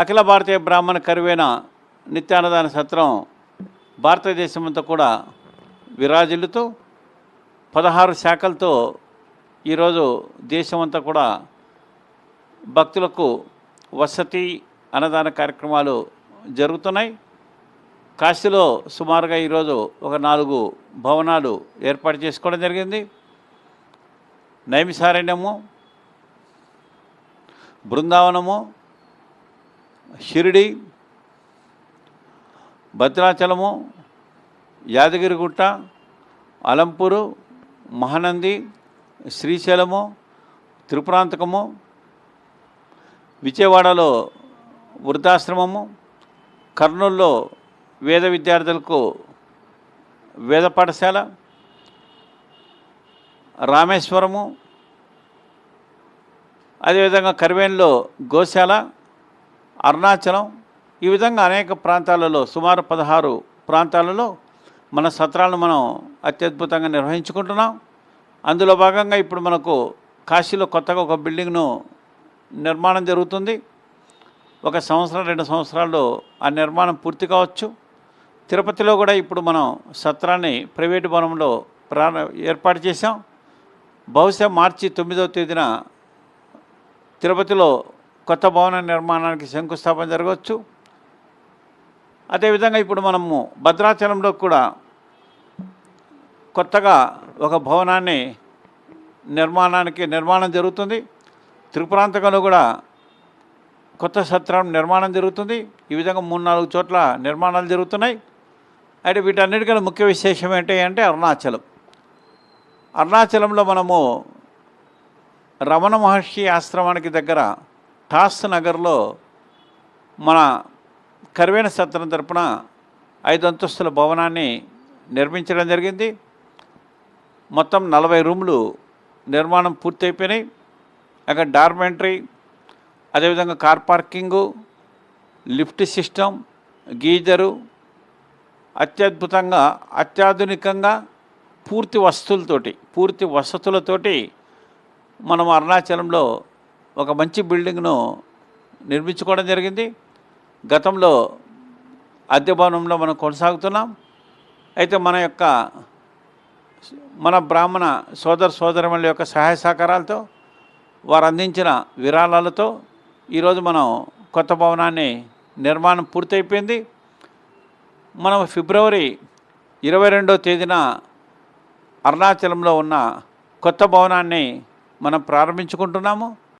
అఖిల భారతీయ బ్రాహ్మణ కరువేన నిత్యాన్నదాన సత్రం భారతదేశమంతా కూడా విరాజిల్లుతూ 16 శాఖలతో ఈరోజు దేశమంతా కూడా భక్తులకు వసతి అన్నదాన కార్యక్రమాలు జరుగుతున్నాయి. కాశీలో సుమారుగా ఈరోజు ఒక 4 భవనాలు ఏర్పాటు చేసుకోవడం జరిగింది. నైమిసారణ్యము, బృందావనము, షిరిడి, భద్రాచలము, యాదగిరిగుట్ట, అలంపూరు, మహానంది, శ్రీశైలము, త్రిపురాంతకము, విజయవాడలో వృద్ధాశ్రమము, కర్నూలులో వేద విద్యార్థులకు వేద పాఠశాల, రామేశ్వరము, అదేవిధంగా కరివేన్లో గోశాల, అరుణాచలం, ఈ విధంగా అనేక ప్రాంతాలలో సుమారు 16 ప్రాంతాలలో మన సత్రాలను మనం అత్యద్భుతంగా నిర్వహించుకుంటున్నాం. అందులో భాగంగా ఇప్పుడు మనకు కాశీలో కొత్తగా ఒక బిల్డింగ్ను నిర్మాణం జరుగుతుంది. 1 సంవత్సరం 2 సంవత్సరాల్లో ఆ నిర్మాణం పూర్తి కావచ్చు. తిరుపతిలో కూడా ఇప్పుడు మనం సత్రాన్ని ప్రైవేటు భవనంలో ఏర్పాటు చేశాం. బహుశా మార్చి 9వ తేదీన తిరుపతిలో కొత్త భవన నిర్మాణానికి శంకుస్థాపన జరగవచ్చు. అదేవిధంగా ఇప్పుడు మనము భద్రాచలంలో కూడా కొత్తగా ఒక భవనాన్ని నిర్మాణం జరుగుతుంది. త్రిపురాంతకంలో కూడా కొత్త సత్రం నిర్మాణం జరుగుతుంది. ఈ విధంగా 3-4 చోట్ల నిర్మాణాలు జరుగుతున్నాయి. అయితే వీటన్నిటికన్నా ముఖ్య విశేషం ఏంటి అంటే అరుణాచలంలో మనము రమణ మహర్షి ఆశ్రమానికి దగ్గర టాస్ నగర్లో మన కరివేన సత్రం తరపున 5 అంతస్తుల భవనాన్ని నిర్మించడం జరిగింది. మొత్తం 40 రూములు నిర్మాణం పూర్తయిపోయినాయి. అక్కడ డార్మెంటరీ, అదేవిధంగా car parking, lift system, geyser, అత్యాధునికంగా పూర్తి వసతులతోటి మనం అరుణాచలంలో ఒక మంచి బిల్డింగ్ను నిర్మించుకోవడం జరిగింది. గతంలో అద్దె భవనంలో మనం కొనసాగుతున్నాం. అయితే మన బ్రాహ్మణ సోదరమణుల యొక్క సహాయ సహకారాలతో, వారు అందించిన విరాళాలతో ఈరోజు మనం కొత్త భవనాన్ని నిర్మాణం పూర్తయిపోయింది. మనం ఫిబ్రవరి 22వ తేదీన అరుణాచలంలో ఉన్న కొత్త భవనాన్ని మనం ప్రారంభించుకుంటున్నాము.